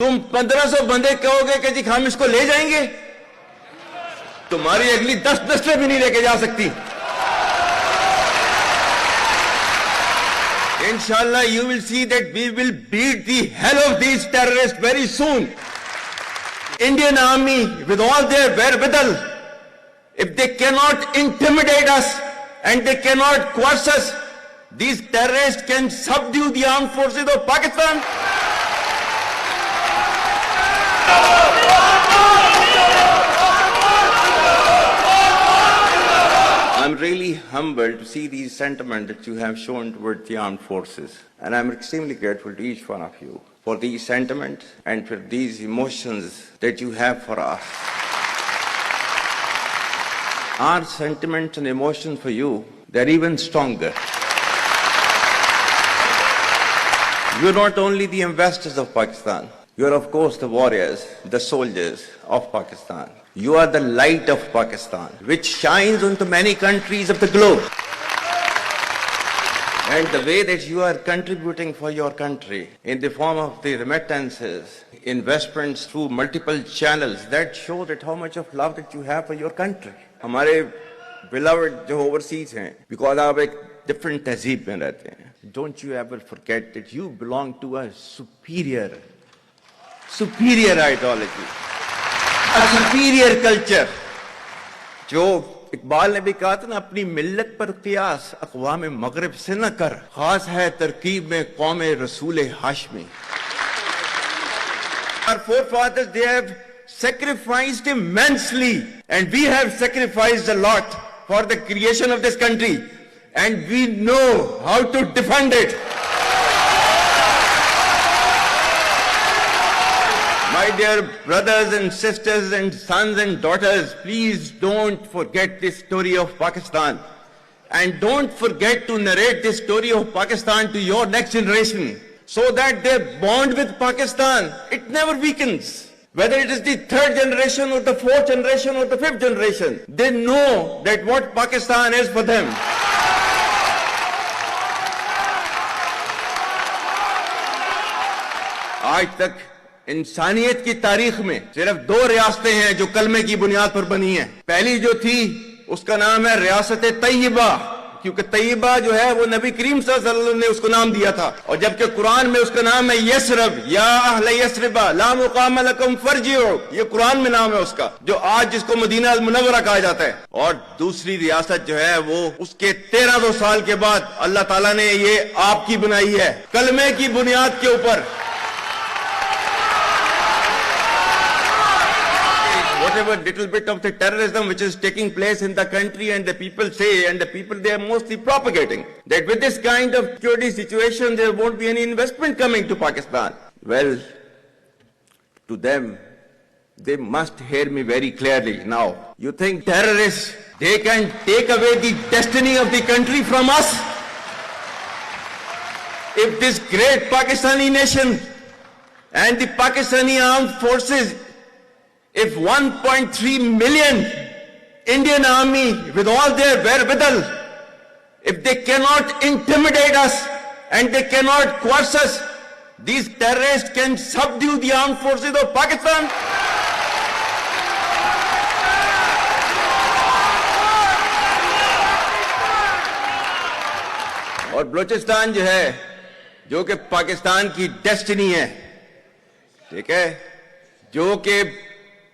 तुम 1500 बंदे कहोगे कि जी हम इसको ले जाएंगे, तुम्हारी अगली 10 नस्लें भी नहीं लेके जा सकती। Inshallah, you will see that we will beat the hell of these terrorists very soon. Indian army, with all their wherewithal, if they cannot intimidate us and they cannot coerce us, these terrorists can subdue the armed forces of Pakistan. I'm really humbled to see these sentiments that you have shown towards the armed forces. And I'm extremely grateful to each one of you for these sentiments and for these emotions that you have for us. Our sentiments and emotions for you, they're even stronger. You're not only the investors of Pakistan, you're of course the warriors, the soldiers of Pakistan. You are the light of Pakistan, which shines onto many countries of the globe. And the way that you are contributing for your country in the form of the remittances, investments through multiple channels, that show that how much of love that you have for your country. हमारे beloved जो overseas हैं, because आप एक different तहजीब में रहते हैं. Don't you ever forget that you belong to a superior ideology. A superior culture. जो इकबाल ने भी कहा था ना, अपनी मिल्लत पर कियास अक़वाम मगरिब से न कर, खास है तरकीब में कौम रसूल Hashmi. Our forefathers, they have sacrificed immensely, and we have sacrificed a lot for the creation of this country, and we know how to defend it. My dear brothers and sisters and sons and daughters, please don't forget this story of Pakistan. And don't forget to narrate this story of Pakistan to your next generation, so that their bond with Pakistan, it never weakens. Whether it is the 3rd generation or the 4th generation or the 5th generation, they know that what Pakistan is for them. आज तक इंसानियत की तारीख में सिर्फ 2 रियासतें हैं जो कलमे की बुनियाद पर बनी हैं. पहली जो थी उसका नाम है रियासत तैयबा, क्योंकि तैयबा जो है वो नबी करीम सल्लल्लाहु अलैहि वसल्लम ने उसको नाम दिया था. और जबकि कुरान में उसका नाम है यसरब, या अहले यसरिबा ला मुकाम लकुम फरजिउ, ये कुरान में नाम है उसका, जो आज जिसको मदीना अल मुनव्वरा कहा जाता है. और दूसरी रियासत जो है वो उसके 1300 साल के बाद अल्लाह ताला ने ये आपकी बनाई है, कलमे की बुनियाद के ऊपर. Whatever little bit of the terrorism which is taking place in the country, and the people say, and the people they are mostly propagating, that with this kind of security situation there won't be any investment coming to Pakistan. Well, to them, they must hear me very clearly now. You think terrorists, they can take away the destiny of the country from us? If this great Pakistani nation and the Pakistani armed forces, if 1.3 million Indian army with all their wherewithal, if they cannot intimidate us and they cannot coerce us, these terrorists can subdue the armed forces of Pakistan. और बलूचिस्तान जो है, जो कि पाकिस्तान की destiny है, ठीक है, जो कि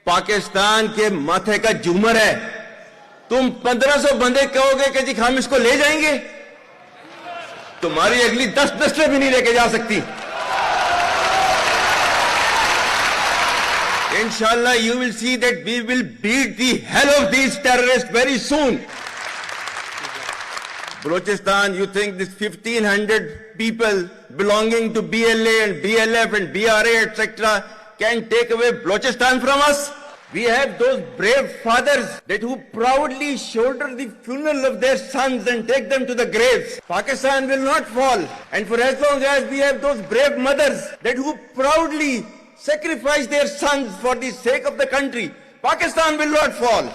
पाकिस्तान के माथे का झूमर है, तुम 1500 बंदे कहोगे कि जी हम इसको ले जाएंगे, तुम्हारी अगली 10 नस्लें भी नहीं लेके जा सकती. Inshallah, you will see that we will beat the hell of these terrorists very soon. Balochistan, you think this 1500 people belonging to BLA and BLF and BRA, etc., can take away Balochistan from us? We have those brave fathers that who proudly shoulder the funeral of their sons and take them to the graves. Pakistan will not fall. And for as long as we have those brave mothers that who proudly sacrifice their sons for the sake of the country, Pakistan will not fall.